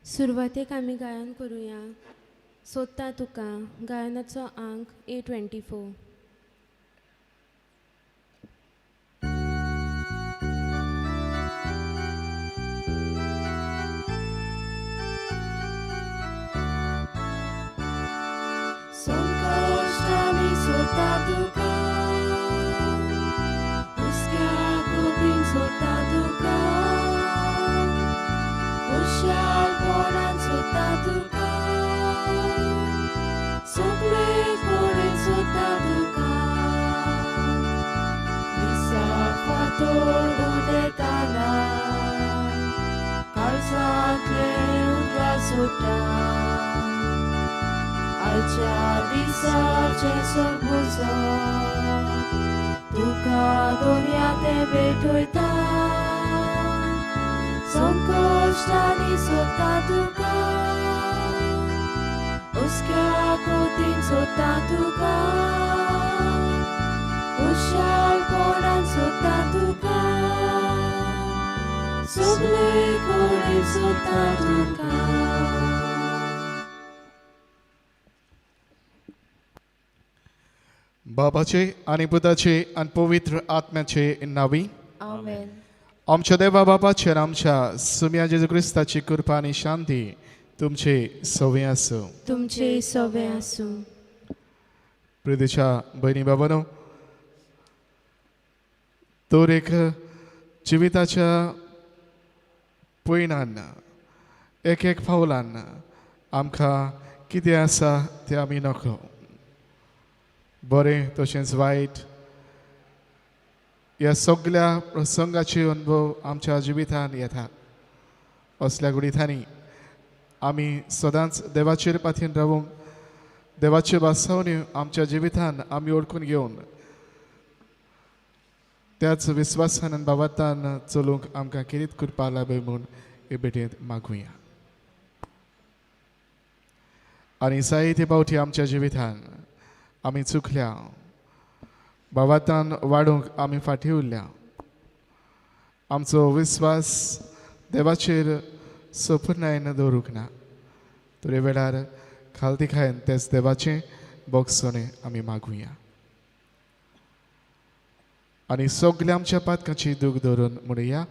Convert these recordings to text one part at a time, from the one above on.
सुरवातेक आमी गायन करुया सोदता तुका गायनाचो अंक A24. संकष्टांनी सोदता तुका हुस्क्या कोतीन सोदता तुका हुशारपणान सोदता तुका सगळे कडेन सोदता तुका दिसाक फातर उदेताना काळजांतले उदक सोडटा आयच्या दिसाचे सोबुजो तुका दोनयाते भेटयता संकश्टांनी सोदता तुका हुस्क्या कोतीन सोदता तुका हुशारपणान सोदता तुका सगळे कडेन सोदता तुका. बाबाचे आणि पुताचे आणि पवित्र आत्म्याचे नावी आमेन. आमच्या देवा बाबाचे आणि आमच्या सुम्या जेजू क्रिस्ताची कृपा आणि शांती तुमचे सवय असो. तुमचे सवे आसूं. प्रितीच्या बहिणी बाबांनो, तर एक जिविताच्या पयणान एक एक पावलान आमकां कितें आसा तें आमी नकळो. बरें तशेंच वायट ह्या सगळ्या प्रसंगाचे अनुभव आमच्या जिवितान येतात. असल्या गुडितांनी आमी सदांच देवाचेर पातीन रावूंक देवाच्यो भासावण्यो आमच्या जिवितान आमी ओळखून घेवन त्याच विस्वासान आनी भावार्थान चलूंक आमकां कितें करपा लाभय म्हूण हे भेटेंत मागुया. आनी जायते फावटी आमच्या जिवितान आमी चुकल्या, भावार्थान वाडूंक आमी फाटीं उरल्या. आमचो विस्वास देवाचेर संपूर्णायेन दवरूंक ना. तर हे वेळार खालतीखायन तेच देवाचें बोगसोणें आमी मागुया. आनी सगल्या आमच्या पातकांची दूख धरून म्हणुया,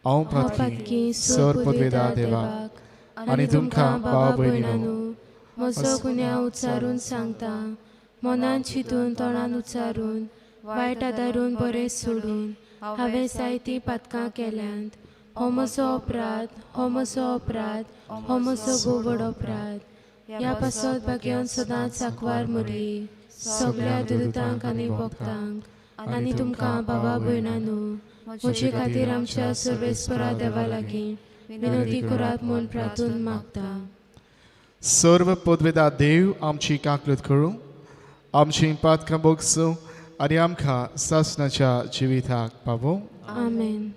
हांव पातकी सर पदवेदा देवाक आनी तुमकां भाव भयणीनो म्हजो गुन्यांव उच्चारून सांगता, मनान चिंतून तोंडान उच्चारून वायट आदारून बरें सोडून हांवें जायतीं पातकां केल्यांत. हो म्हजो अपराध, हो म्हजो अपराध, हो म्हजो गोवड अपराध. ह्या पासत भाग्यान सदांच सांकवार म्हरी सगळ्या दुतांक आनी भक्तांक आनी तुमकां भावा भयणांनो म्हजे खातीर आमच्या सर्वेस्परा देवा लागीं विनोदी करात म्हूण प्रार्थून मागता. सर्व पदवेदा देव आमची काकलत करूं, आमची पातकां बोगसूं आनी आमकां सासणाच्या जिविताक पावो. आमेन.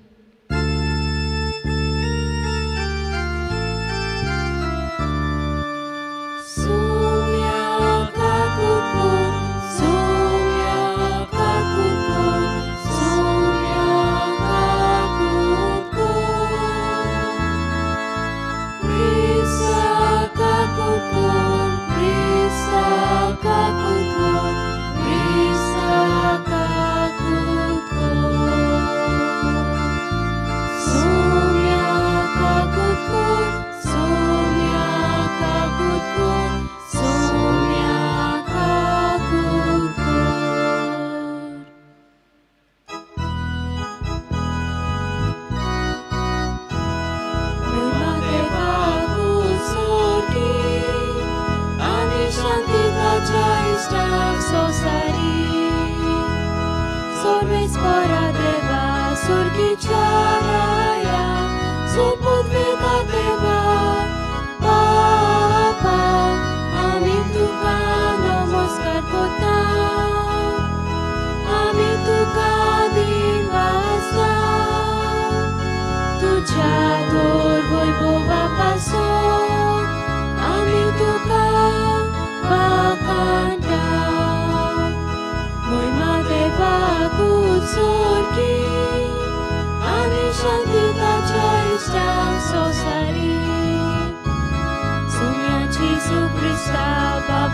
Shanti Tacha is down so sorry.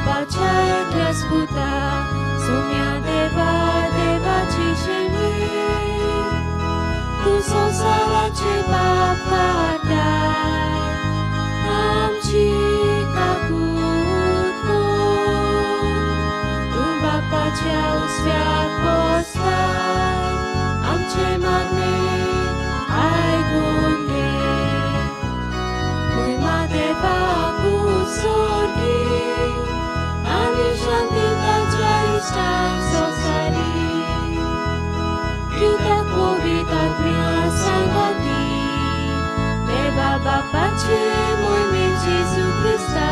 बापाच्या एकल्याच पुता सोम्या देवा देवाची शेणी तू संसाराचे पाप काढाय आमची काकूत कोण तू बापाच्या उजव्याक बसलाय आमचे मागणे आयकून घे महिमा देवाक उत्सर्गी आणि शांती ताच्या इष्टांक संसारी कित्याक पवित्र आत्म्या सांगती देवा बापाचे मोहिमेन जेजू क्रिस्ता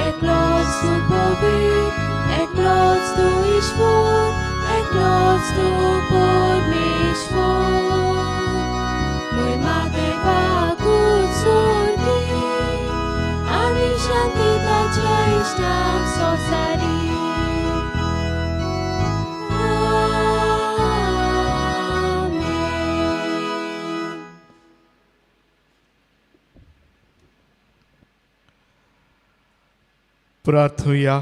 एकलोच तू पवित्र एकलोच तू ईश्वर एकलोच तू परमेश्वर महिमा देवाक उत्सर्गी आणि शांती ताच्या इष्टांक संसारी प्रार्थुया.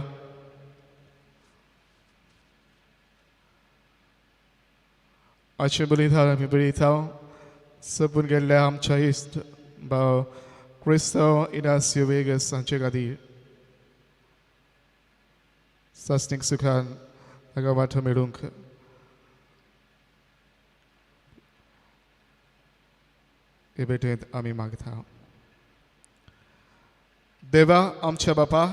आजचे बलिदान आमी बळयता सपून गेल्ल्या आमच्या इश्ट भाव क्रिस्तोव इनासियो वेगस हांचे खातीर सासणीक सुखान हाका वांटो मेळूंक हे भेटेंत आमी मागता. देवा आमच्या बापा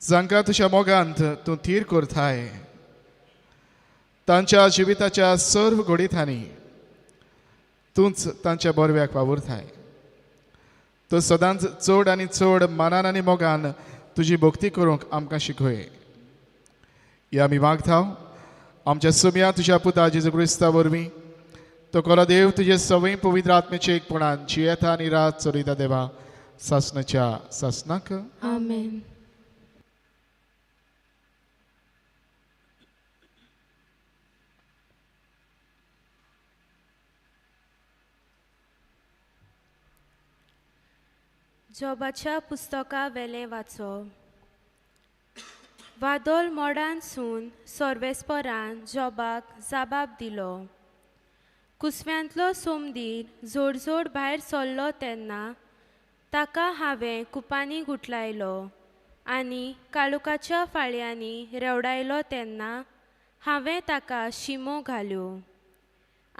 जांकां तुज्या मोगांत तूं थीर करताय तांच्या जिविताच्या सर्व घडींनी तूंच तांच्या बरव्याक वावुरताय. तूं सदांच चड आनी चड मनान आनी मोगान तुजी भक्ती करूंक आमकां शिकय. हे आमी मागता आमच्या सुम्या तुज्या पुता जेजू क्रिस्ता वरवीं तो खरो देव तुजे सवय पवित्र आत्म्याचे एकपणान जियेता आनी रात चलयता देवा सासणाच्या सासणाक आमेन. जॉबाच्या पुस्तका वेले वाचो. वादोल मोडान सून सोर्वेस्परान जॉबाक जाबाब दिलो. कुसव्यांतलो सोमदीर जोड जोड भायर सरलो तेन्ना ताका हांवें कुपांनी गुटलायलो आनी काळुकाच्या फाळयांनी रेवडायलो तेन्ना हांवें ताका शिमो घाल्यो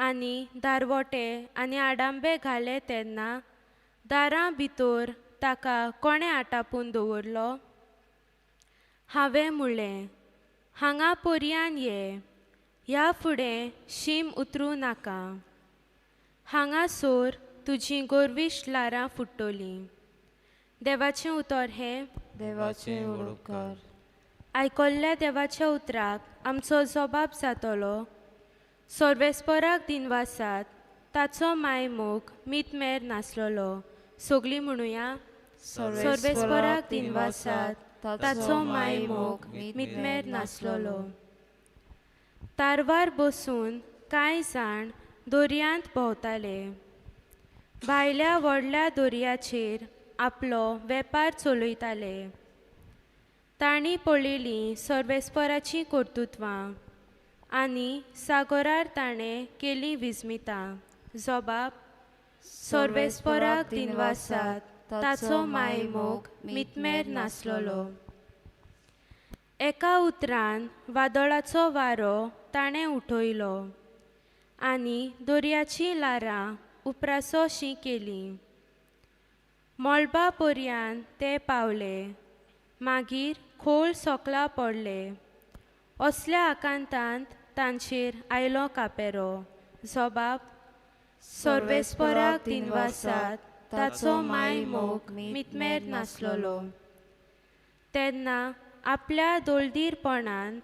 आनी दारवोटे आनी आडांबे घाले तेन्ना दारां भितर ताका कोणें आटापून दवरलो. हांवें म्हणलें हांगा पर्यान ये ह्या फुडें शीम उतरूं नाका. हांगासर तुजीं गोरविश्ट लारां फुट्टोलीं. देवाचें उतर हें देवाचे उडोवकार आयकोल्ल्या देवाच्या उतराक आमचो जबाब जातलो. सोर्वेस्पराक दिनवासात ताचो माय मोग मितमेर नासलोलो. सगलीं म्हणुया सोर्वेस्पराक दिनवासात ताचो माय मोग मितमेर नासलोलो. तारवार बसून कांय जाण दर्यांत भोंवताले. भायल्या व्हडल्या दर्याचेर आपलो वेपार चलयताले. तांणी पळयलीं सोर्वेस्पराचीं कर्तुत्वां आनी सागरार ताणें केलीं विस्मितां. जबाब सोर्वेस्पराक दिनवासात ताचो माय मोग मितमेर नासलोलो. एका उतरान वादळाचो वारो ताणें उठयलो आनी दर्याचीं लारां उपरासोशीं केलीं. मोळबा पर्यान ते पावले. मागीर खोल सोकला पडले. असल्या आकांतांत तांचेर आयलो कापेरो. जबाब सोर्वेस्पराक दिनवासात ताचो माय मोग मितमेर नासलोलो. तेन्ना आपल्या दोळदीरपणांत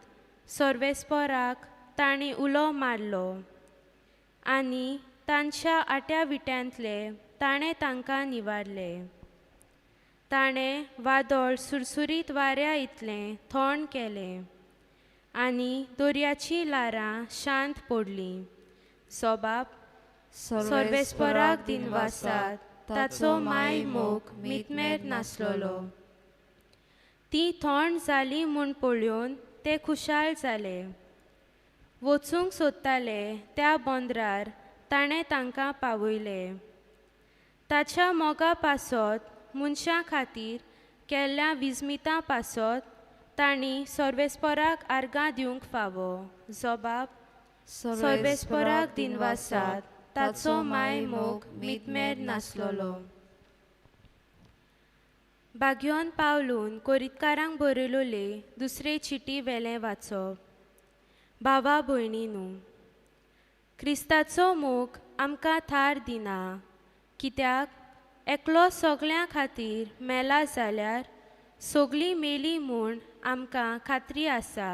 सोर्वेस्पराक तांणी उलो मारलो आनी तांच्या आट्या विट्यांतले ताणें तांकां निवारले. ताणें वादळ सुरसुरीत वाऱ्या इतलें थंड केलें आनी दर्याचीं लारां शांत पडलीं. जबाब सोर्वेस्पराक दिनवासात ताचो माय मोग मितमेर नासलोलो. ती थोंड जाली म्हूण पळोवन ते खुशाल जाले. वचूंक सोदताले त्या बोंद्रार ताणें तांकां पावयले. ताच्या मोगा पासत मनशां खातीर केल्ल्या विस्मितां पासत तांणी सर्वेस्पराक आर्गां दिवंक फावो. जबाब सर्वेस्पराक दिनवासात ताचो माय मोग मितमेर नासलोलो. बागयोन पावलून कोरीतकारांक बरयलोले दुसरे चिटी वेलें वाचप. भावा भयणीनू, क्रिस्ताचो मोग आमकां थार दिना, कित्याक एकलो सगळ्यां खातीर मेला जाल्यार सगळीं मेली म्हूण आमकां खात्री आसा.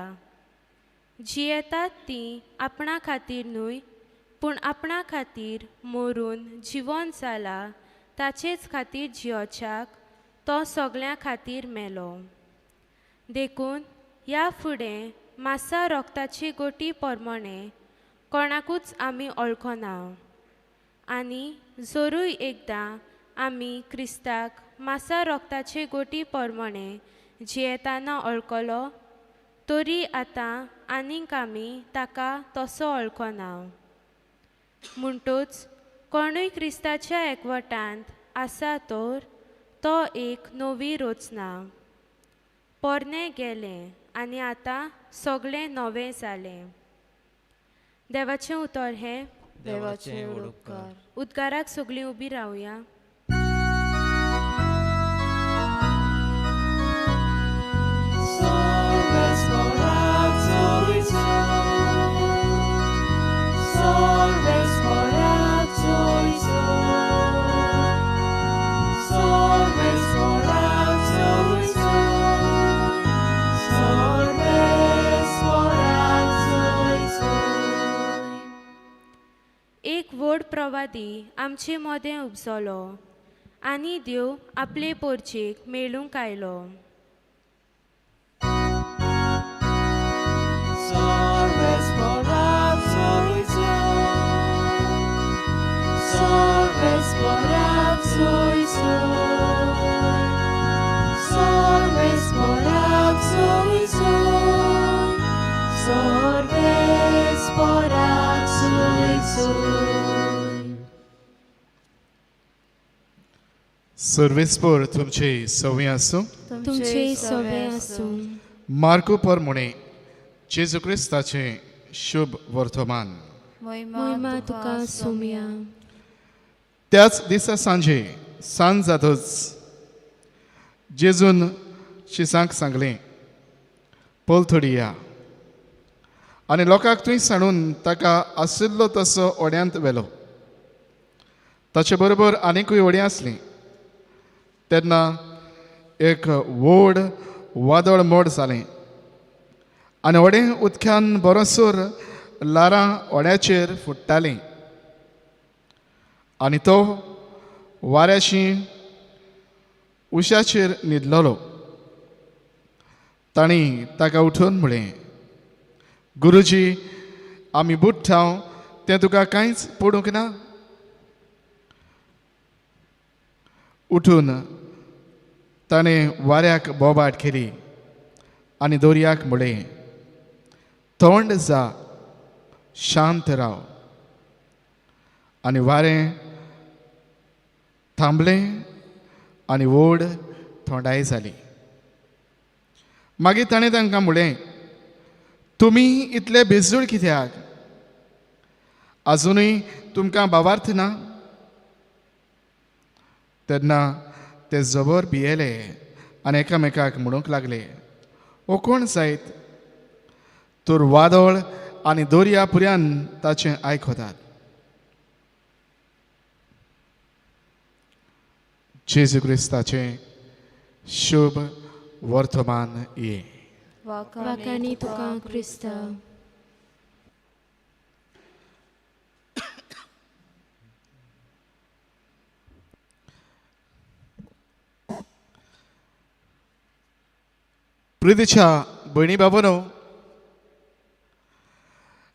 जियेतात तीं आपणा खातीर न्हय, पूण आपणा खातीर मरून जिवन जाला ताचेच खातीर जियोच्याक तो सगळ्यां खातीर मेलो. देखून ह्या फुडें मासा रोगताची गोटी पोरमोणे कोणाकूच आमी वळखोना. आनी जरूय एकदां आमी क्रिस्ताक मासा रोगताचे गोटी पोरमोणे जियेताना वळखलो, तरी आतां आनीक आमी ताका तसो वळखोना. म्हणटूच कोणूय क्रिस्ताच्या एकवटांत आसा तर तो एक नवी रचना. पोरने गेलें आनी आतां सगळें नवें जालें. देवाचें उतर हें. देवाचें उडोवकार. उद्गाराक सगळीं उबी रावया. एक व्हड प्रवादी आमचे मोदें उपजलो आनी देव आपले पोरचेक मेळूंक आयलो. सर्वेस्पर तुमचे सवय आसूं. तुमचे सवे आसूं. मार्को पोरमोणे जेजू क्रिस्ताचे शुभ वर्तमान. महिमा तुका सोम्या. त्याच दिसा सांजे सांज जातच जेजून शिसांक सांगलें, पोलथोडी या. आनी लोकांक थंय सांडून ताका आशिल्लो तसो ओड्यांत व्हेलो. ताचे बरोबर आनीकूय ओडीं आसलीं. तेन्ना एक व्हड वादळ मोड जालें आनी ओडें उदक्यान बरोसोर लारां ओड्याचेर फुट्टालीं. आनी तो वाऱ्याशी उश्याचेर न्हिदलोलो. तांणी ताका उठोवन म्हळें, गुरुजी, आमी बुडटाव तें तुका कांयच पडूंक ना? उठून ताणें वाऱ्याक बोबाट केली आनी दर्याक म्हळें, थंड जा, शांत राव. आनी वारें थांबलें आनी व्हड थोंडाय जाली. मागीर ताणें तांकां म्हळें, तुमी इतले बेजूळ कित्याक? आजुनूय तुमकां भावार्थ ना? तेन्ना ते जबर भियेले आनी एकामेकाक म्हणूंक लागले, ओ कोण जायत? तर वादळ आनी दर्या पुर्यान ताचें आयकतात. जेजू क्रिस्ताचें शुभ वर्तमान ये. वाकानी तुका क्रिस्ता. प्रितीच्या भयणी बाबनो,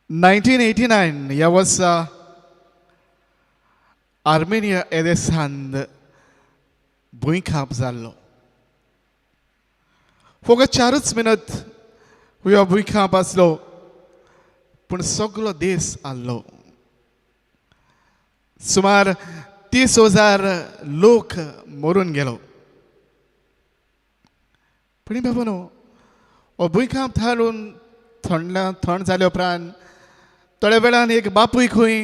1989 ह्या वर्सा आर्मेनिया ह्या देशांत भुंयकांप जाल्लो. फकत 4च मिनट ह्यो भुंयकांप आसलो पूण सगळो देश आल्लो. सुमार 30,000 लोक मरून गेलो. पण बाबा हो भुंयकांप थारून थंड जाले उपरांत थोड्या वेळान एक बापूय खंय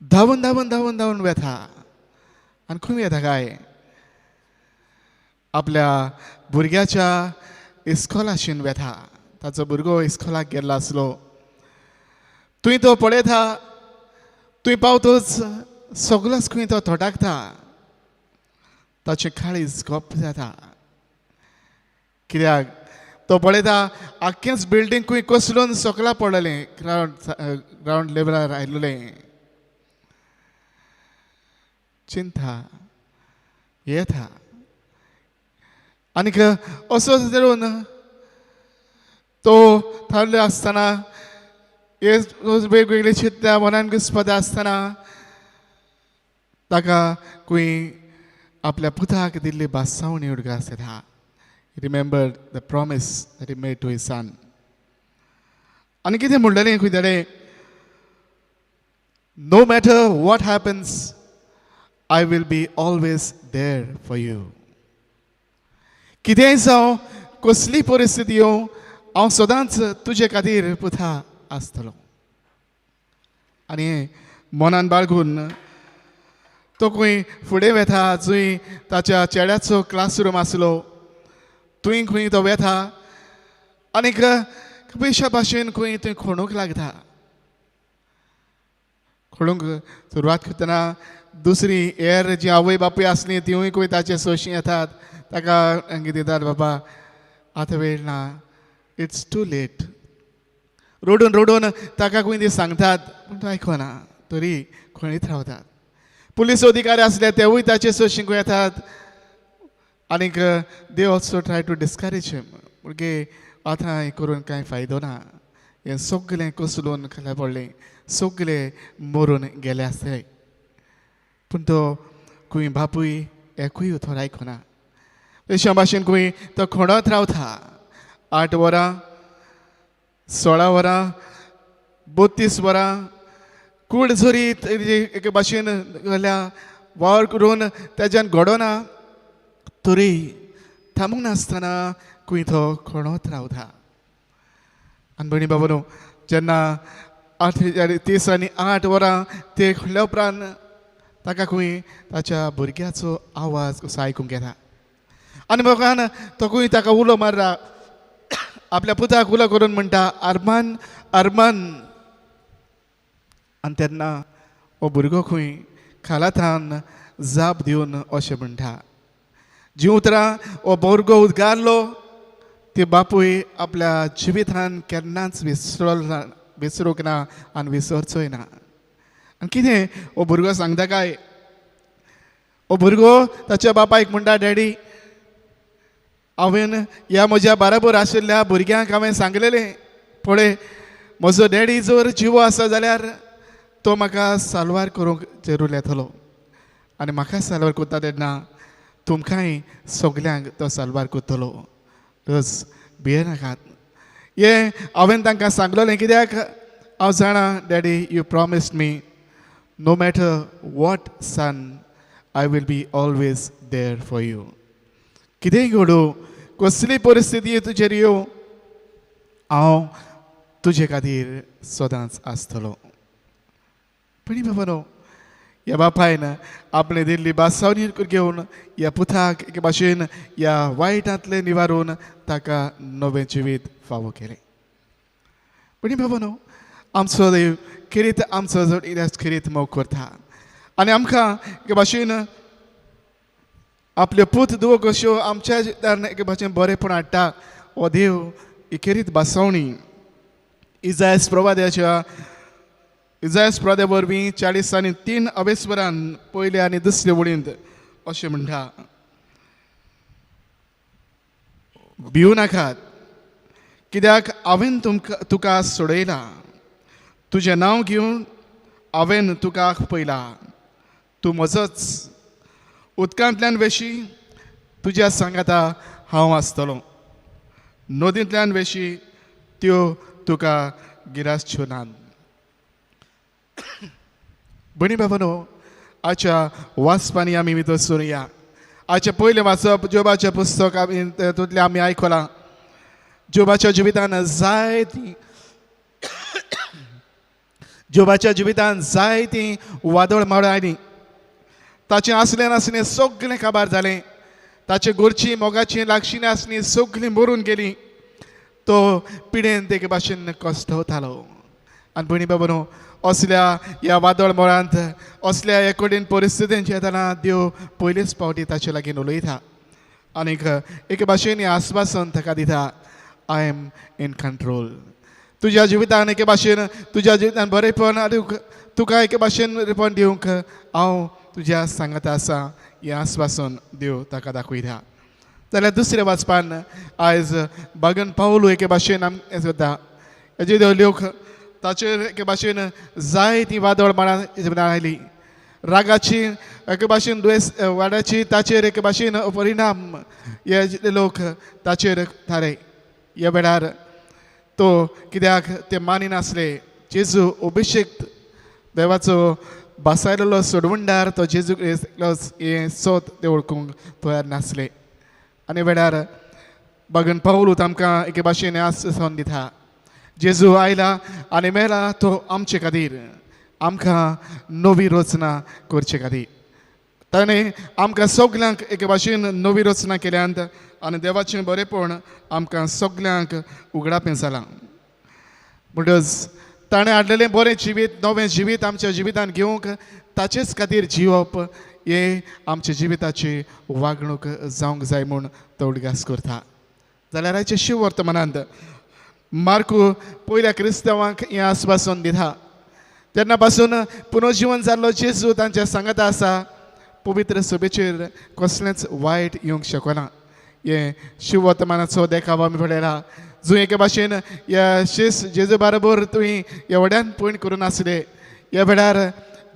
धांवन धांवन धांवन धांवन वेता. आनी खंय येता काय आपल्या भुरग्याच्या इस्कॉलाशीन वेता. ताचो भुरगो इस्कॉलाक गेल्लो आसलो. तुवें तो पळयता, तुवें पावतोच सगळोच खंय तो थोडाकता. ताचें काळीज गप्प जाता. कित्याक तो पळयता आख्खेंच बिल्डींग खंय कोसळून सकला पडलेलें, ग्रावंड लेवलार आयिल्लें. चिंता येता. आनीक असो धरून तो थारले आसतना हे वेगवेगळी चिंता मनान घुसपता आसतना ताका खंय आपल्या पुताक दिल्ली बासावणी उडगास येता. He remembered the promise that he made to his son. आनी कितें म्हणलेलें खंय ताणें, no matter what happens, I will be always there for you. कितेंय जावं, कसली परिस्थिती येवं, हांव सदांच तुजे खातीर पुता आसतलो. आनी मनान बाळगून तो खंय फुडें वेता जंय ताच्या चेड्याचो क्लासरूम आसलो. थंय खंय तो वेता आनीक पेशा भाशेन खंय थंय खणूंक लागता. खणूंक सुरवात करतना दुसरी हेर जी आवय बापूय आसली तिवूय खंय ताचे सोशी येतात. ताका कितें दितात, बाबा आतां वेळ ना, इट्स टू लेट. रडून रडून ताका खंय ती सांगतात पूण तो आयकना. तरी खणीत रावतात. पुलीस अधिकारी आसले तेवूय ताचे सोशीक येतात. आनीक they also try to discourage him. भुरगे आतां हें करून कांय फायदो ना. हें सगळें कोसळून खाला पडलें, सगळें मरून गेले आसले. पूण तो खंय बापूय एकूय उतर आयकना. अशा भाशेन खंय तो खणत रावता. 8 वरां, 16 वरां, 32 वरां कूड झरीत एके भाशेन गेल्या वावर करून तेज्यान घडोना. तरी थांबूंक नासतना खंय तो खणत रावता. आनी भयणी बाबा जेन्ना 30 आनी 8 वरां ते खणल्या उपरांत ताका खंय ताच्या भुरग्याचो आवाज कसो आयकूंक येता. आनी बघान तो खंय ताका उलो मारता. आपल्या पुताक उलो करून म्हणटा, अरमान अरमान. आनी तेन्ना हो भुरगो खंय खालातान जाप दिवन अशें म्हणटा. जी उतरां हो भुरगो उद्गारलो ती बापूय आपल्या जिवितान केन्नाच विसरूंक ना आनी विसरचोय ना. आनी कितें हो भुरगो सांगता काय, हो भुरगो ताच्या बापायक म्हणटा, डॅडी हांवें ह्या म्हज्या बाराबर आशिल्ल्या भुरग्यांक हांवें सांगलेलें, पळय म्हजो डॅडी जर जिवो आसा जाल्यार तो म्हाका साल्वार करूंक जरूर येतलो. आनी म्हाका साल्वार करता तेन्ना तुमकांय सगल्यांक तो साल्वार करतलो. बस भियेनाकात. हें हांवें तांकां सांगलेलें कित्याक हांव जाणा daddy you promised me no matter what son I will be always there for you. कितेंय घडोवं, कसली परिस्थिती तुजेर येवं, हांव तुजे खातीर सदांच आसतलो. पण बाबा ह्या बापायन आपणे दिल्ली बासावणी घेवन ह्या पुताक एके भाशेन ह्या वायटांतले निवारून ताका नवें जिवीत फावो केलें. पण बाबा आमचो देव खरीत आमचो इलाज खरीत मोग करता. आनी आमकां एके भाशेन आपल्यो पूत दुवो कश्यो आमच्या जिवितान एके भाशेन बरेपण हाडटा. हो देव ही खरीत बासावणी इजायास प्रवाद्या वरवीं 40 आनी 3 अवेस्वरान पयले आनी दुसरे वळींत अशें म्हणटा, भिवू नाकात कित्याक हांवें तुका सोडयला. तुजें नांव घेवन हांवें तुका पयला. तूं म्हजोच उदकांतल्यान वेशी तुज्या सांगाता हांव आसतलों नदींतल्यान वेशी त्यो तुका गिरासच्यो नात. भणी बाबानो, आजच्या वाचपांनी आमी भितर सरुया. आजचे पयलें वाचप जोबाचें पुस्तक तातूंतलें आमी आयकलां. जोबाच्या जिवितान जायतीं वादळ मावळ आयलीं. ताचें आसलें नासलें सगळें काबार जालें. ताचे घरचीं मोगाचीं लागशिणीं आसलीं सगळीं मरून गेलीं. तो पिडेन ते भाशेन कश्टवतालो. आनी भणी बाबानो, असल्या ह्या वादळ मोळांत असल्या हे कठीण परिस्थितींत येताना देव पयलेच फावटी ताचे लागीं उलयता आनीक एक भाशेन आस्वासन ताका दिता. I am in control. तुज्या जिवितान एके भाशेन तुज्या जिवितान बरेपण तुका एके भाशेन रेपण दिवंक हांव तुज्या सांगात आसा हें आस्वासन देव ताका दाखयता. जाल्यार दुसऱ्या वाचपान आयज बागन पावलो एके भाशेन आमी करता. हेजे देव लोक ताचेर एके भाशेन जायतीं वादळ मळां आयलीं. रागाची एके भाशेन दुयेंस वाड्याची ताचेर एके भाशेन परिणाम हे लोक ताचेर थारे. ह्या वेळार तो कित्याक ते मानिनासले. जेजू अभिशेक देवाचो बसायलेलो सोडवंडार तो जेजू हे सोत ते वळखूंक तयार नासले. आनी वेळार बागन पावलूत आमकां एके भाशेन आस्वासन दिता. जेजू आयला आनी मेला तो आमचे खातीर आमकां नवी रचना करचे खातीर. ताणें आमकां सगल्यांक एके भाशेन नवी रचना केल्यांत आनी देवाचें बरेपण आमकां सगल्यांक उगडापें जालां. म्हणटच ताणें हाडलेलें बरें जिवीत नवें जिवीत आमच्या जिवितान घेवंक ताचेच खातीर जिवप हें आमच्या जिविताची वागणूक जावंक जाय म्हूण तो उडगास करता. जाल्यार आयच्या शिव वर्तमानांत मार्कू पयल्या क्रिस्तांवांक हें आस्वासन दिता. तेन्ना पासून पुनर्जीवन जाल्लो जेजू तांच्या सांगात आसा. पवित्र सभेचेर कसलेंच वायट येवंक शकना. हे शिव वर्तमानाचो देखाव आमी पळयला. जो एके भाशेन ह्या जेजू बरोबर तुवें एवढ्यान पयण करून आसले. ह्या वेळार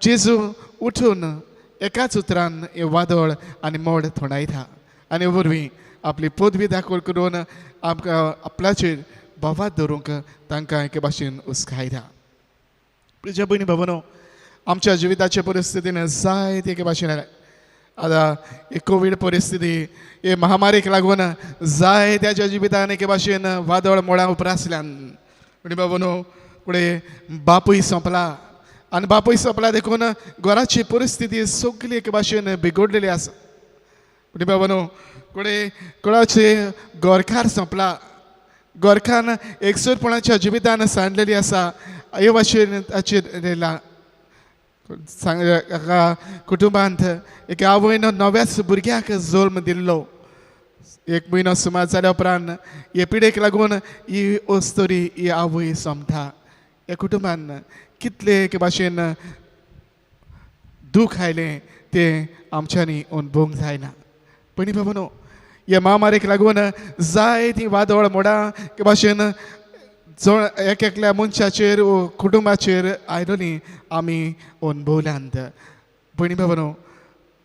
जेजू उठून एकाच उतरान हे वादळ आनी मोड थोडायता आनी वरवीं आपली पदवी दाखोवन करून आमकां आपल्याचेर बोवाद धरूंक तांकां एके भाशेन उस्कायता. तुज्या भयणी भावनो, आमच्या जिविताचे परिस्थितीन जायते एके भाशेन आतां ही कोवीड परिस्थिती हे महामारीक लागून जाय त्याच्या जिवितान एके भाशेन वादळ मोळां उपरासल्यान भयणी भावनो फुडें बापूय सोंपला आनी बापूय सोंपला देखून घराची परिस्थिती सगळी एके भाशेन बिगडलेली आसा. भयणी भावनो फुडें कुळाचे गोरकार सोंपला. गोरखान एकसूरपणाच्या जिवितान सांडलेली आसा. हे भाशेन ताचेर कुटुंबांत एक आवयन नव्याच भुरग्याक जल्म दिल्लो. 1 म्हयनो सुमार जाल्या उपरांत हे पिडेक लागून ही ओस्तोरी ही आवय सोंपता. ह्या कुटुंबान कितले एके भाशेन दूख आयलें तें आमच्यांनी अणभवूंक जायना. भयणी भावनो, ह्या महामारीक लागून जायतीं वादळ मोडां एके भाशेन एक एकल्या मनशाचेर व कुटुंबाचेर आयलोलीं आमी अणभवल्यांत. भयणी भावनो,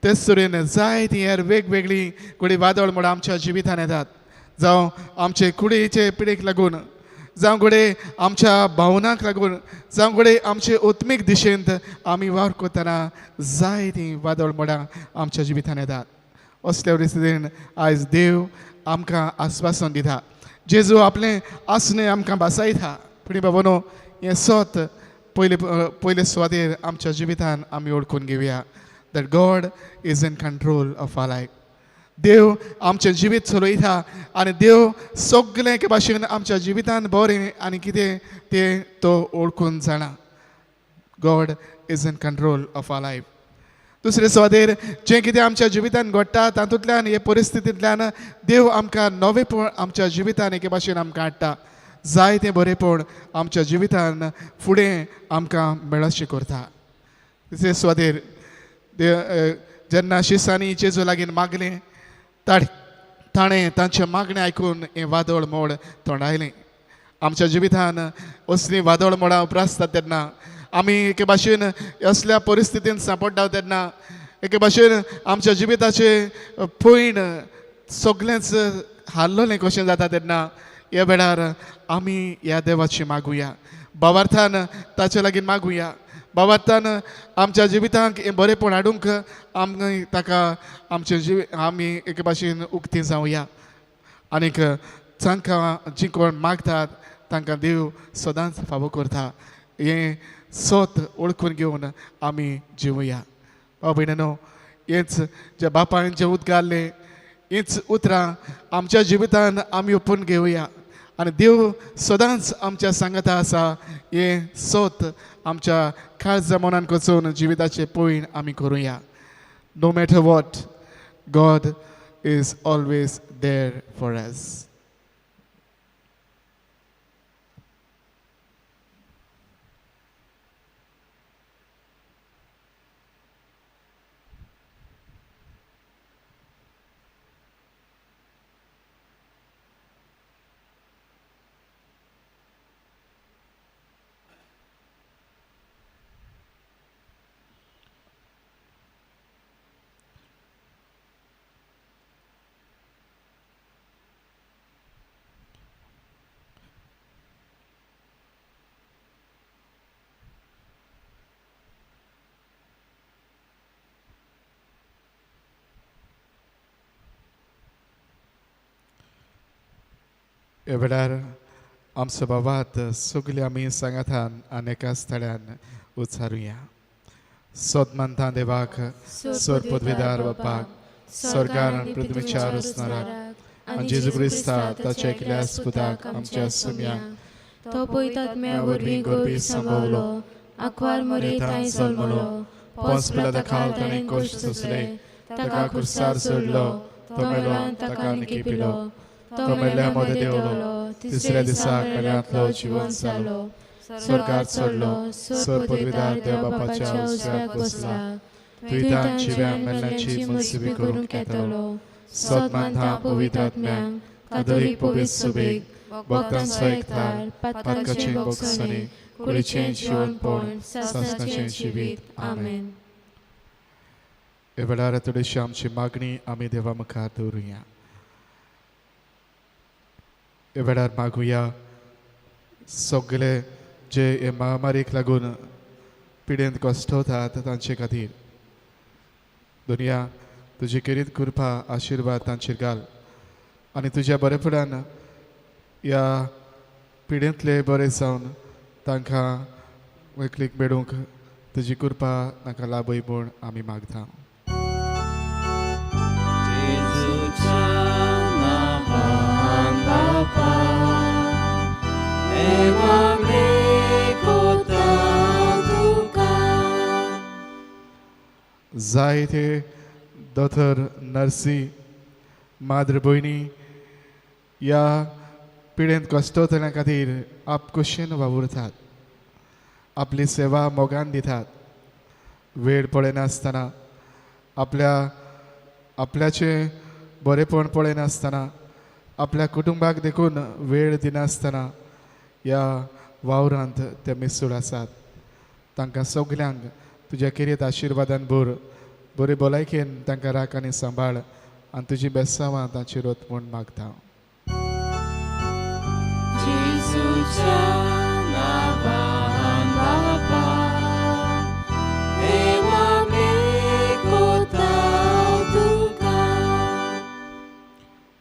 तेच तरेन जायतीं हेर वेगवेगळीं कुडी वादळ मोडां आमच्या जिवितान येतात. जावं आमचे कुडीचे पिडेक लागून, जावं घोडे आमच्या भावनांक लागून, जावं घोडे आमचे ओत्मीक दिशेंत आमी वावर करतना जायतीं वादळ मोडां आमच्या जिवितान येतात. असल्या परिस्थितीन आयज देव आमकां आस्वासन दिता. जेजू आपलें आसणें आमकां बासायता. भयणी भावनो, हें सोत पयले सुवातेर आमच्या जिवितान आमी ओळखून घेवया. That God is in control of our life. देव आमचें जिवीत चलयता आनी देव सगळें एके भाशेन आमच्या जिवितान बरें आनी कितें तें तो ओळखून जाणा. God is in control of our life. दुसरे सुवातेर जें कितें आमच्या जिवितान घडटा तातूंतल्यान हे परिस्थितींतल्यान देव आमकां नवेपण आमच्या जिवितान एके भाशेन आमकां हाडटा. जायतें बरेपण आमच्या जिवितान फुडें आमकां मेळचें करता. दुसरे सुवातेर जेन्ना शिसांनी जेजू लागीं मागलें ताणें तांचें मागणें आयकून हें वादळ मोड तोंडायलें. आमच्या जिवितान असलीं वादळ मोडां उपरासतात तेन्ना आमी एके भाशेन असल्या परिस्थितीन सांपडटा तेन्ना एके भाशेन आमच्या जिविताचे पयण सगळेंच हारलोलें कशें जाता तेन्ना ह्या वेळार आमी ह्या देवाची मागुया, भावार्थान ताचे लागीं मागुया, भावार्थान आमच्या जिवितांक हें बरेंपण हाडूंक आमी ताका आमी एके भाशेन उक्तीं जावया. आनीक तांकां जीं कोण मागतात तांकां देव सदांच फावो करता. हें सोत ओळखून घेवन आमी जिवया. भयणीनो, हेंच जे बापायन जें उद्गारलें, हींच उतरां आमच्या जिवितान आमी ओपून घेवया. आनी देव सदांच आमच्या सांगाता आसा. हें सोत आमच्या काळजा मनान वचून जिविताचे पयण आमी करुया. No matter what, God is always there for us. ह्या वेळार आमचो बाबात सगळी आमी सांगातान आनी एका स्थळान उच्चारुया. सोद मानता देवाक, सोर पदवीदार बापाक, स्वर्गार आनी पृथ्वीच्या रुसणाराक, आनी जेजू क्रिस्ता ताच्या एकल्या पुताक आमच्या सुम्याक, तो पयतात्म्या वरवीं गोरबी संभवलो, आंकवार मरी तांय जल्मलो, पोंस पिलाता खाल ताणें कश्ट सोंसले, ताका कुर्सार सोडलो, तो मेलो आनी ताका निकी पिलो, तो मेल्ल्या मदें देंवलो, तिसऱ्या दिसाक मेल्यांतलो जिवन जालो, स्वर्गार चडलो, सोर पदवीदार देव बापाच्या उजव्याक बसला, तुयतान जिव्या मेल्ल्यांची मुनसिबी करूंक येतलो. सोद मानता पवित्र आत्म्यांक, कातोलीक पवित्र सुबेक, भक्तांचो एकठार, पातकाचें भोगसणी, कुडीचें जिवनपण, सासणाचें जिवीत. आमेन. ह्या वेळार थोडीशी आमची मागणी आमी देवा मुखार दवरुया. ह्या वेळार मागुया सगळे जे हे महामारीक लागून पिडेंत कश्टवतात तांचे खातीर. दुनिया तुजी किरीत कृपा आशिर्वाद तांचेर घाल आनी तुज्या बरेपणान ह्या पिडेंतले बरे जावन तांकां वेगळीक मेळूंक तुजी कृपा तांकां लाभय म्हूण आमी मागता. जायते दोतोर नर्सी माद्र भयणी ह्या पिडेंत कश्टवतल्या खातीर आपकुशीन वावुरतात, आपली सेवा मोगान दितात. वेळ पळयनासतना आपल्याचे बरेपण पळयनासतना आपल्या कुटुंबाक देखून वेळ दिनासतना ह्या वावरांत ते मिसूड आसात. तांकां सगल्यांक तुज्या किरीत आशिर्वादान बरे भलायकेन तांकां राख आनी सांबाळ आनी तुजी बेसांवां तांचेर वत म्हूण मागता.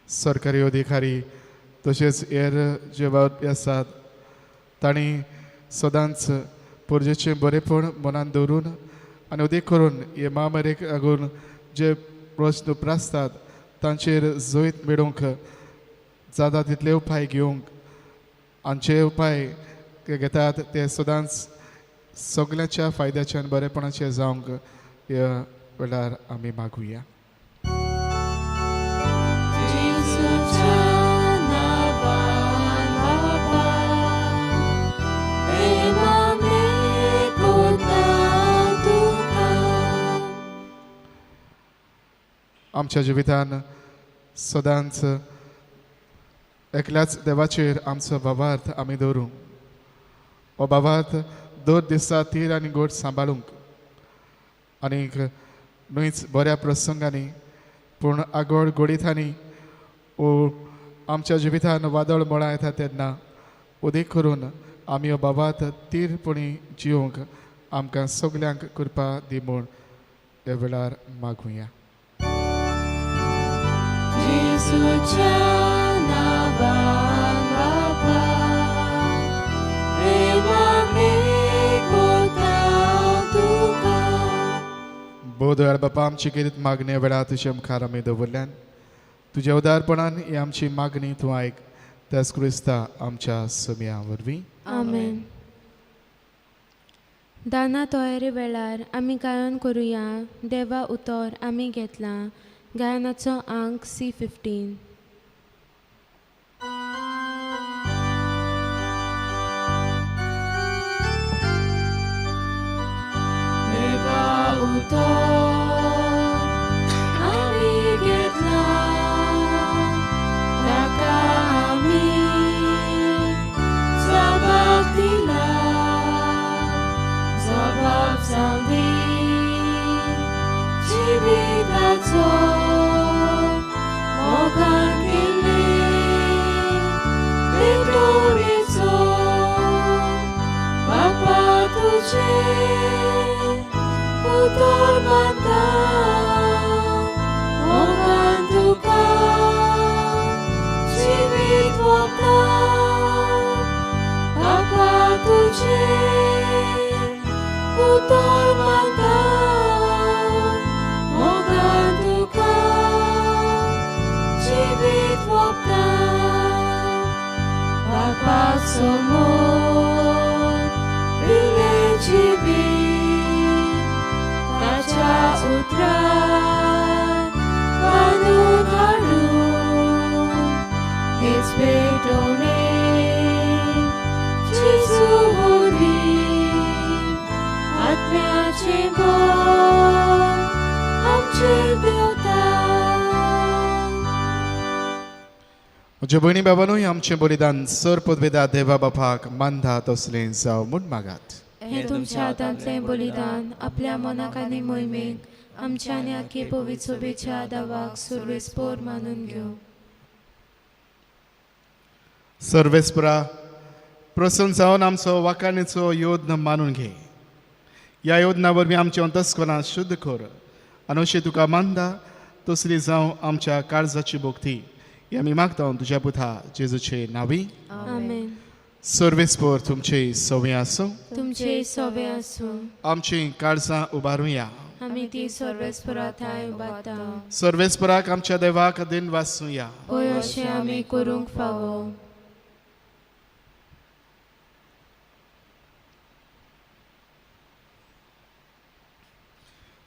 सरकारी अधिकारी तशेंच हेर जे वावरपी आसात तांणी सदांच पोरजेचें बरेपण मनान दवरून आनी उदेक करून हे महामारीक लागून जे प्रस्न उप्रासतात तांचेर जैत मेळोवंक जाता तितले उपाय घेवंक आनी जे उपाय ते घेतात ते सदांच सगल्यांच्या फायद्याचे आनी बरेपणाचे जावंक ह्या वेळार आमी मागुया. आमच्या जिवितान सदांच एकल्याच देवाचेर आमचो भावार्थ आमी दवरूंक, हो भावार्थ दर दिसा तीर आनी गोड सांबाळूंक आनीक न्हयच बऱ्या प्रसंगांनी पूण आगोड गोडीतांनी वो आमच्या जिवितान वादळ मळा येता तेन्ना उदेक करून आमी हो बाबात तीरपणी जिवंक आमकां सगल्यांक कृपा दी म्हूण ह्या वेळार मागुया. जेजूच्या नांवान बापा, प्रेमाने कोता तुका. बोदयाळ बापा, आमची कितें मागणी वेळार तुज्या मुखार आमी दवरल्यान तुज्या उदारपणान ही आमची मागणी तूं आयक. त्याच क्रिस्ता आमच्या समिया वरवीं. आमेन. दाना तयारी वेळार आमी गायन करुया देवा उतर आमी घेतला. गायनाचो अंक C15. देवा उतर आमी घेतला, ताका आमी जबाब दिला. जबाब जावं जिविताचो मोगान केले विक्टोरीचो. बापा तुजे उतर मानता, मोगान तुका जिवीत वता. बापा तुजे उतर मानता, मोगान तुका जिवीत वता. बापा समोर विले जिवीत ताच्या उतरार बांदून हाडून. हेच भेटोवणे जेजू वरवीं आत्म्याचे बळ आमचेर देंवता. म्हज्या भयणी बाबांनूय आमचें बलिदान सर पदवेदार देवा बापाक मानता तसलें जावं म्हूण मागात. हे तुमच्या हातांतलें बलिदान आपल्या मनाक आनी मोहिमेक आमच्या आनी आख्खे पवित्र सोबेच्या दावाक सर्वेस्पोर मानून घेवं. सर्वेस्परा प्रसन्न जावन आमचो वाकाणीचो योद्न मानून घे. ह्या योजना वरवीं आमच्या अंतस्करणां शुद्ध कर आनी अशें तुका मानता तसली जावं आमच्या काळजाची भोगती ही आमी मागता तुज्या पुता जेजूचे नांवी. आमेन. सर्वेस्पर तुमचे सवय आसूं, तुमचे सवे आसूं. आमची काळजां उबारुया. आमी ती सर्वेस्पराथाय उबारता. सर्वेस्पराक आमच्या देवाक दिन वाचूया. पळय अशें आमी करूंक फावो.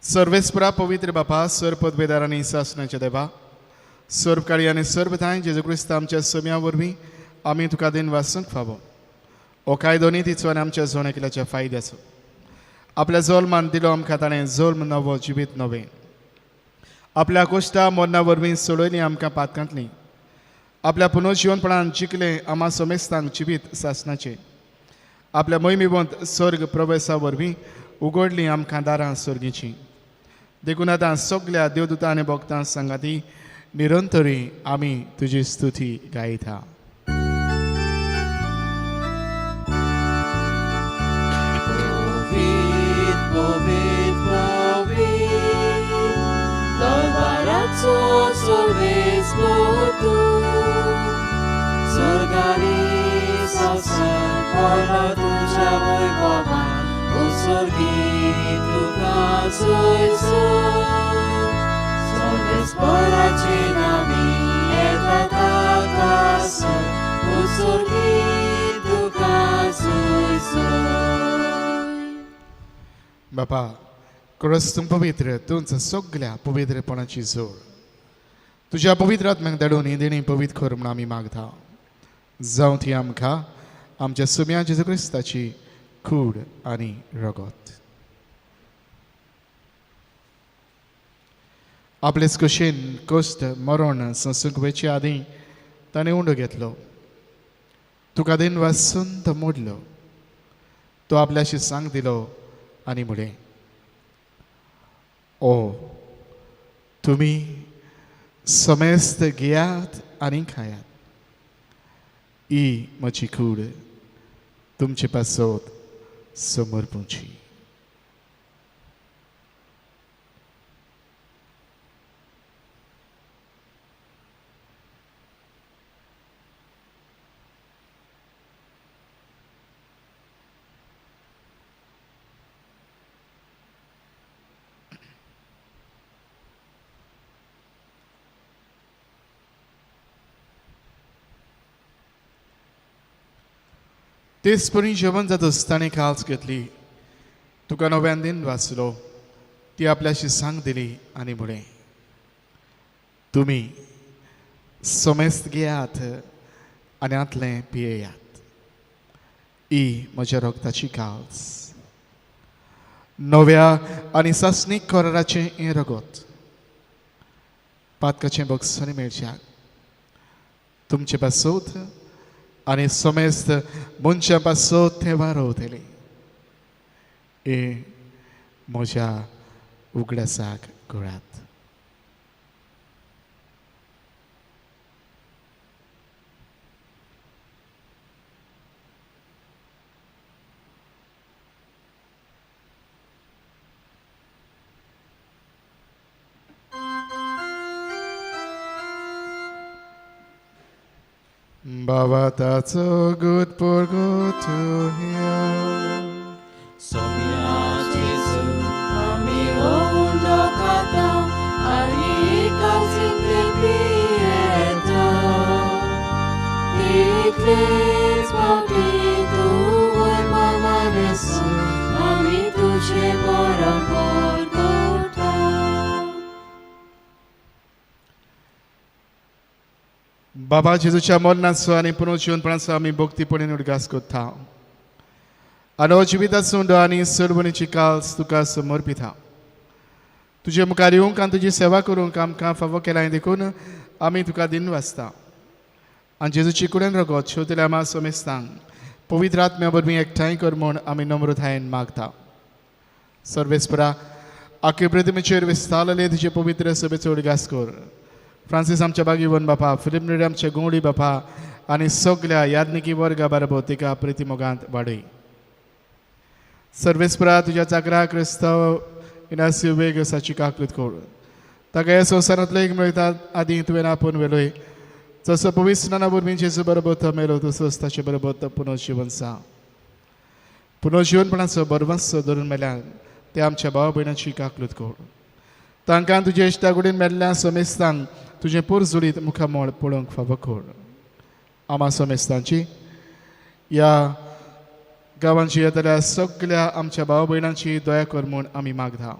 सर्वेस्परा पवित्र बापा, सर पदवेदार आनी सासणाच्या देवा, सर्व काळी आनी सर्व थांय जेजू क्रिस्त आमच्या सम्या वरवीं आमी तुका दिन वाचूंक फावो. हो कायदो नितीचो आनी आमच्या जोणेकल्याच्या फायद्याचो. आपल्या जोल्मान दिलो आमकां ताणें जोल्म नवो जिवीत नवें. आपल्या कोश्टा मरणा वरवीं सोडयलीं आमकां पातकांतलीं. आपल्या पुनर्जीवनपणान जिखलें आमा सोमेस्तांक जिवीत सासणाचें. आपल्या मोहिमेवंत स्वर्ग प्रवेशा वरवीं उगडलीं आमकां दारां स्वर्गीचीं. देखून आतां सगल्या देवदूतां आनी भक्तां सांगाती निरंतरी आमी तुजी स्तुती गायता. Sorgari salsan porla tuja voi baba, usorgi tuka soisun. Solves poraci nami eta takason, usorgi tuka soisun. बापा, खरंच तूं पवित्र, तूंच सगल्या पवित्रपणाची जोड. तुज्या पवित्र आत्म्याक धाडून ही देणी पवित्र कर म्हूण आमी मागता. जावं ती आमकां आमच्या सुम्या जेजू क्रिस्ताची कूड आनी रगत. आपलेच कुशीन कश्ट मरण संसुकवेचे आदीं ताणें उंडो घेतलो. तुका दिन वाचून तो मोडलो. तो आपल्याशी सांग दिलो आनी म्हळें, ओ तुमी समेस्त घेयात आनी खायात. ई म्हजी कूड तुमचे पासत समोर पोंची. तेचपणी जेवण जात ताणें काल्स घेतली. तुका नव्यान दिन वाचलो. ती आपल्याशी सांग दिली आनी म्हळें, तुमी सोमेस्त घेयात आनी आतलें पियेयात. ही म्हज्या रगताची काल्स, नव्या आनी सासणीक कराराचें हें रगत पातकाचें बगसणी मेळच्याक तुमचे पासत आनी सोमेस्त मनशा पासत तें वारोवतलें. हे म्हज्या उगडासाक करात. Baba tato good por good to hear. Somia Jesu, ami ondo kata, ani kalsinte pieta. Tikles papitu oi mama nesu, ami tuche boram por gota. बाबा जेजूच्या मरणाचो आनी पुनर्जीवनपणाचो आमी भक्तीपणीन उडगास करता. आनी जिविताचो आनी सरवणीची काल्स तुका समर्पिता. तुजे मुखार येवंक आनी तुजी सेवा करूंक आमकां फावो केला देखून आमी तुका दिन वाचता. आनी जेजूची कुडेन रगत शेवतल्या मा सोमेस्तांक पवित्र आत्म्या वरवीं एकठांय कर म्हूण आमी नम्रतायेन मागता. सर्वेस्परा आख्खे प्रतिमेचेर विस्तारलेले तुजे पवित्र सभेचो उडगास कर. फ्रांसीस आमच्या बागीवन बापा, फिलिप नेडे आमच्या गोंवडी बापा आनी सगळ्या याज्ञिकी वर्गा बरोबर तिका प्रितीमोगांत वाडय. सर्वेस्परा तुज्या चाकरा क्रिस्तव इनासी वेगसाची काकूत कर. ताका ह्या संवसारांतलो एक मेळटा आदी तुवें आपूण वेलोय. जसो पवित्र स्नाना वरवीं जेजू बरोबर तो मेलो तसोच ताचे बरोबर तो पुनर्जीवन सा. पुनर्जीवनपणाचो बरवंस धरून मेल्यान ते आमच्या भाव भयणांची काकूत कर. तांकां तुजे इश्टाकुडीन मेल्ल्या सोमेस्तांक तुजें पूर जुळीत मुखामोळ पळोवंक फावो कर. आमा सोमेस्तांची ह्या गांवांची येतल्या सगळ्या आमच्या भाव भयणांची दया कर म्हूण आमी मागता.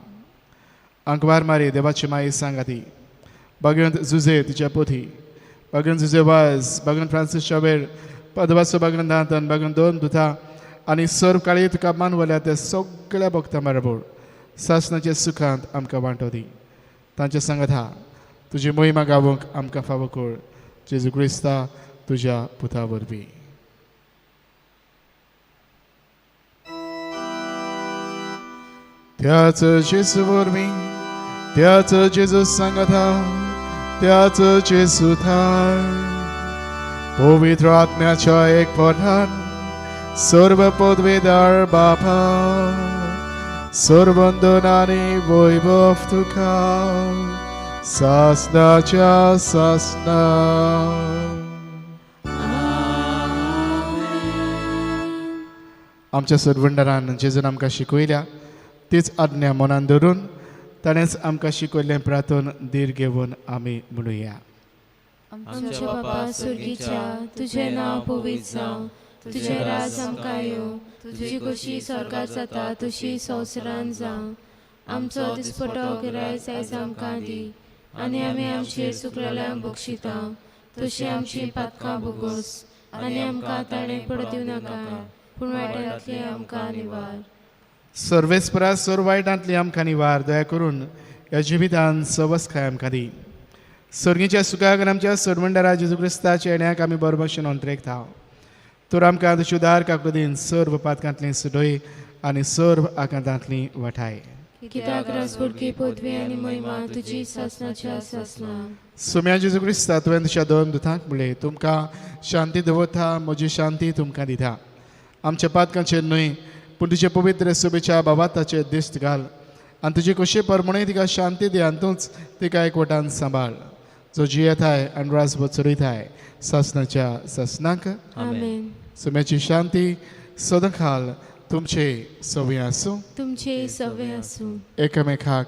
अंकवार मारी देवाची माई सांगाती, भगवंत जुजे तिच्या पोथी, भगवंत जुजे वायज, भगवंत फ्रांसीस शावेर, पदवाचो भगवंत दांतन, भगवंत दोन दुथा आनी सर्व काळी तुका मानवल्या त्या सगळ्या भक्तां बरोबर सासणाच्या सुखांत आमकां वांटो दी. तांच्या सांगाता तुजी मोहिमा गावूंक आमकां फावो कर. जेजू क्रिस्ता तुज्या पुता वरवीं. त्याच जेजू वरवीं, त्याच जेजू सांगाता, त्याच जेजू थाय पवित्र आत्म्याच्या एकपणान सर्व पदवेदार बापा सर्वंदनानी वैभव तुका सासनाच्या सासना. आमच्या सर्वंडरान जेजून आमकां शिकयल्या तीच आज्ञा मनान धरून ताणेंच आमकां शिकयल्लें प्रार्थन धीर घेवन आमी म्हणुया. आमच्या बापा सुर्गीच्या, तुझें नांव पवित्र जावं, तुझें राज आमकां येवं, तुजी कशी स्वर्गांत जाता तशी संवसारांत जावं. आमचो दिसपटो गिरायज आयज आमकां दी आनी आमी आमचेर चुकलेल्यांक बक्षिता तशी आमची पातकां भोगोस आनी आमकां ताणें पडूं दिवं नाका पूण वायटांतली आमकां निवार. सर्वेस्परा सर्व वायटांतली आमकां निवार. दया करून ह्या जिवितांत सवस्काय आमकां दी. सर्गीच्या सुखाक आमच्या सर्वंडरा जेजू क्रिस्ताच्या येण्याक आमी बरो भशेन अंतरेकता. तर आमकां तुजी उदार काकुदीन सर्व पातकांतली सुडय आनी सर्व आकांतांतली वठाय. कित्याक रासपुडकी पदवी आनी महिमा तुजी सासणाच्या सासना. सुम्या जेजू क्रिस्ता तुवें तुज्या दोन दुतांक म्हणलें तुमकां शांती दवरता म्हजी शांती तुमकां दिता. आमच्या पातकांचेर न्हय पूण तुजे पवित्र सुबेच्या बाबाताचेर दिश्ट घाल आनी तुजी कशी परमणे तिका शांती दी आनी तूंच तिका एकवटान सांबाळ जो जियेताय आनी रासभर चलयताय सासणाच्या सासनाक. आमेन. सुम्याची शांती सदांखाल तुमचे सवय आसूं. तुमचे सवे आसूं. एकामेकाक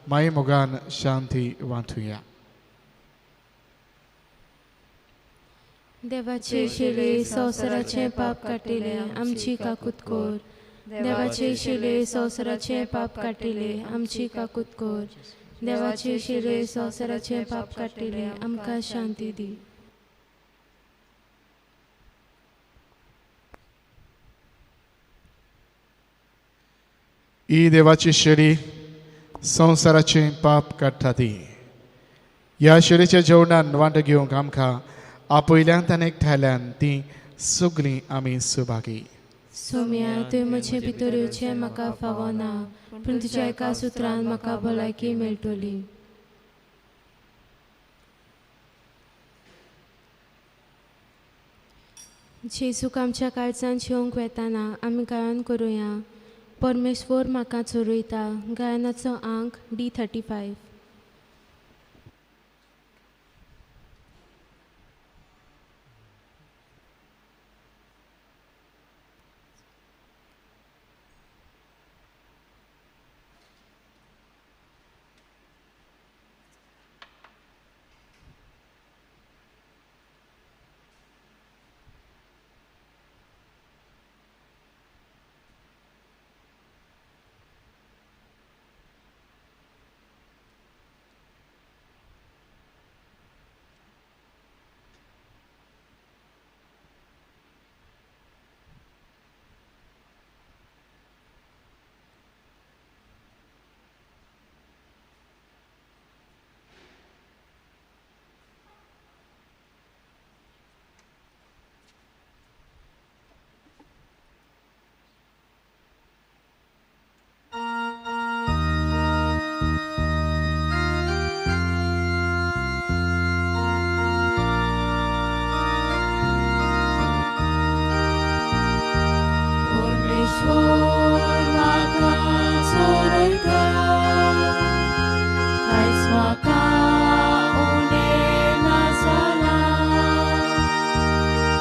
माये मोगान शांती वांटुया. देवाचे शिले संवसाराचे पाप काटिले आमची काकूत कोर. देवाचे शिले संवसाराचे पाप काटिले आमची काकूत कोर. देवाचे शिले संवसाराचे पाप काटिले आमकां शांती दी. ही देवाची शेळी संवसाराचे पाप काडटा ती. ह्या शेळीच्या जेवणान वांटो घेवंक आमकां आपयल्यांत आनी एकठांयल्यान ती सगळीं आमी सुभागी. सोम्या तुवें म्हजे भितर येवचें म्हाका फावो ना पूण तुज्या एका सुत्रान म्हाका भलायकी मेळटली. जेजूक आमच्या काळजांत जेवंक वेताना आमी गायन करुया. परमेश्वर म्हाका चोरयता. गायनाचो अंक D35.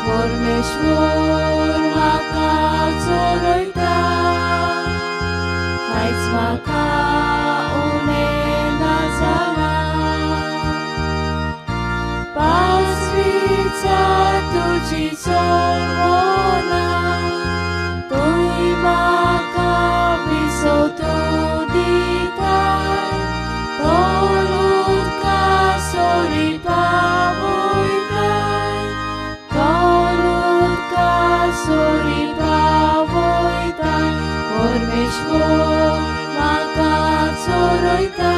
परमेश्वर म्हाका चोरयता. आयज म्हाका उणें ना जालां. पासवीचा तुजी चोरवना. तुय म्हाका विसवतू दिताय. तोल उदका सोरी पावयताय. तोल उदका सोरी पावयताय. परमेश्वर म्हाका चोरयता.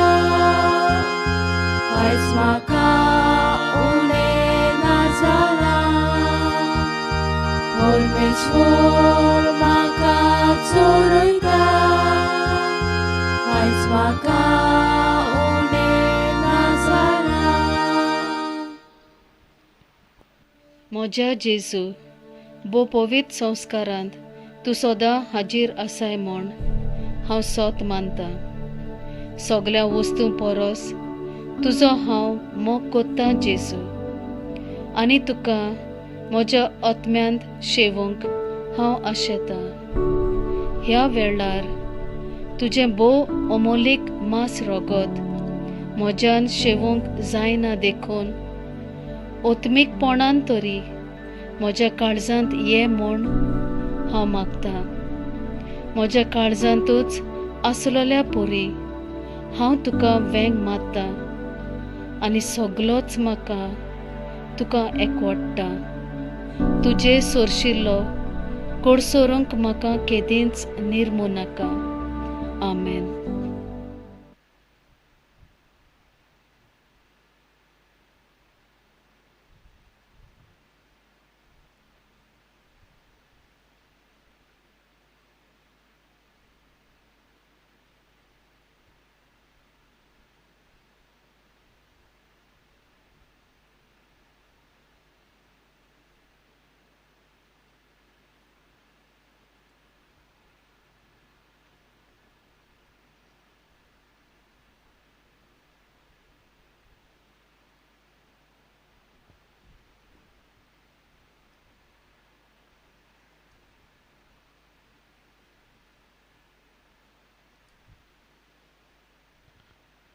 आयज म्हाका उणें ना जालां. परमेश्वर म्हाका चोरयता. आयज म्हाका उणें ना जालां. म्हज्या जेजू बो पवित्र संस्कारांत तूं सदां हाजीर आसाय म्हूण हांव सोत मानतां. सगळ्या वस्तू परस तुजो हांव मोग कोत्तां जेजू आनी तुका म्हज्या आत्म्यांत शेवूंक हांव आशेतां. ह्या वेळार तुजें भोव अमोलीक मांस रोगत म्हज्यान शेवूंक जायना देखून ओत्मीकपणान तरी म्हज्या काळजांत ये म्हूण हांव मागतां. म्हज्या काळजांतूच आसलोल्या पोरी हांव तुका वेंग मारतां आनी सगलोच म्हाका तुका एकवडटा. तुजे सोरशिल्लो कोडसोरूंक म्हाका केदींच निर्मू नाका. आमेन.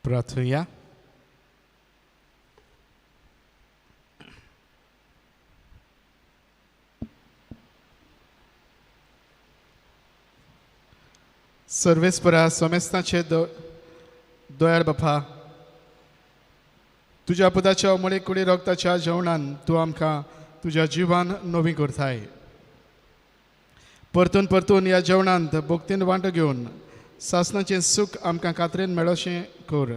प्रार्थूया. सर्वेस्परा सोमेस्ताचे दोयाळ बापा, तुज्या पुताच्या अमोली कुडी रक्ताच्या जेवणान तूं आमकां तुज्या जिवान नवी करताय. परतून परतून ह्या जेवणांत भोगतीन वांटो घेवन सासणाचें सूख आमकां खात्रेन मेळोशें कर.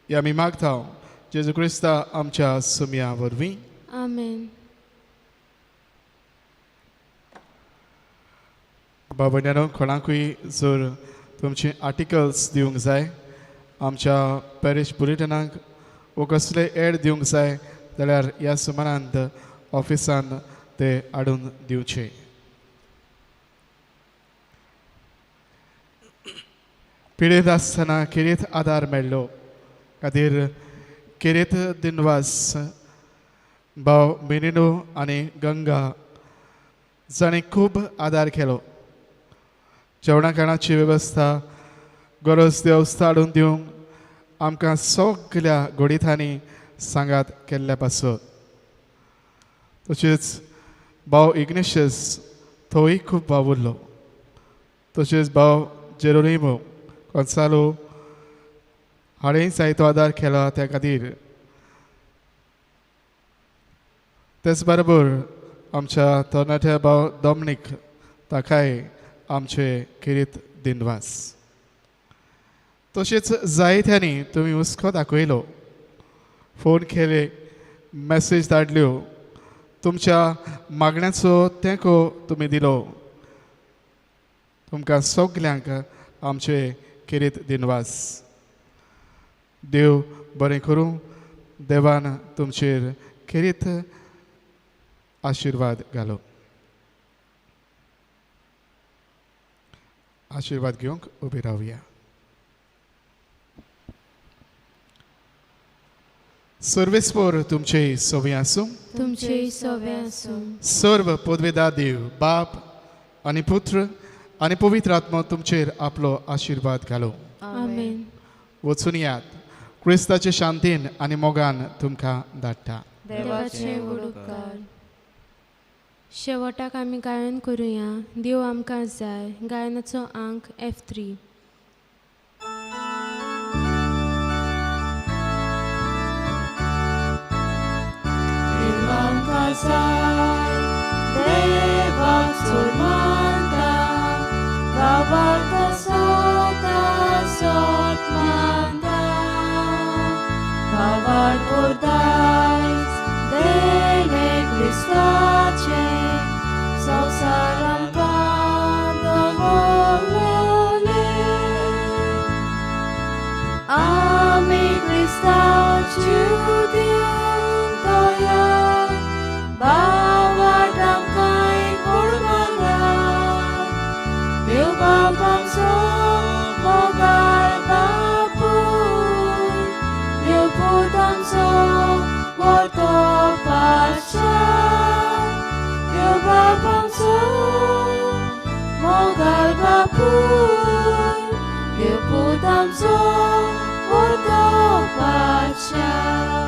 हें आमी मागता जेजू क्रिस्ता आमच्या सुमया वरवीं. आमेन. बाबड्यानो, कोणाकूय जर तुमचे आर्टिकल्स दिवंक जाय, आमच्या पॅरिश बुलेटिनाक वो कसले एड दिवंक जाय जाल्यार ह्या सुमारांत ऑफिसान ते हाडून दिवचे. पिडेत आसतना किरीत आदार मेळ्ळो खातीर किरीत दिनवास भाव मिनिनो आनी गंगा जाणें खूब आदार केलो. जेवणा खाणाची वेवस्था गरज देवस्था हाडून दिवंक आमकां सगल्या घोडीतांनी सांगात केल्ल्या पासत. तशेंच भाव इग्नेशियस थंय खूब वावुरलो. तशेंच भाव जेरोनिमो कोन्सालो हाणेंय जायतो आदार केला त्या खातीर. तेच बरोबर आमच्या तरणाट्या भाव डॉमनीक ताकाय आमचे किरीत दिनवास. तशेंच जायत्यांनी तुमी हुस्को दाखयलो, फोन केले, मॅसेज धाडल्यो, तुमच्या मागण्यांचो तेंको तुमी दिलो. तुमकां सगल्यांक आमचे किरीत दिनवास. देव बरें करूं. देवान तुमचेर किरीत आशिर्वाद घालो. आशिर्वाद घेवंक उबी रावया. सर्वेस्पर तुमचे सोबी आसूं. तुमचे सवे आसूं. सर्व पदवेदार देव बाप आनी पुत्र आनी पवित्र आत्मा तुमचेर आपलो आशिर्वाद घालो. आमेन. वचून यात. क्रिस्ताचे शांतीन आनी मोगान तुमकां धाडटा. देवाचे उपकार. शेवटाक आमी गायन करुया. देव आमकां जाय. गायनाचो अंक F3. आमकां जाय देवाक सोडमानता, गावाक सोत मानता. गावार पोरदायज देणे क्रिस्ताचे, संवसारान पावलोले. आमी क्रिस्तांव जीव दिवन तोयार, बावाट आमकांय कोडमागात. देव बाप आमचो मोगाळ बापूय, देव पूत आमचो व्हरतो पाश्चात. देव बाप आमचो मोगाळ बापूय, देव पूत आमचो व्हरतो पाश्चात.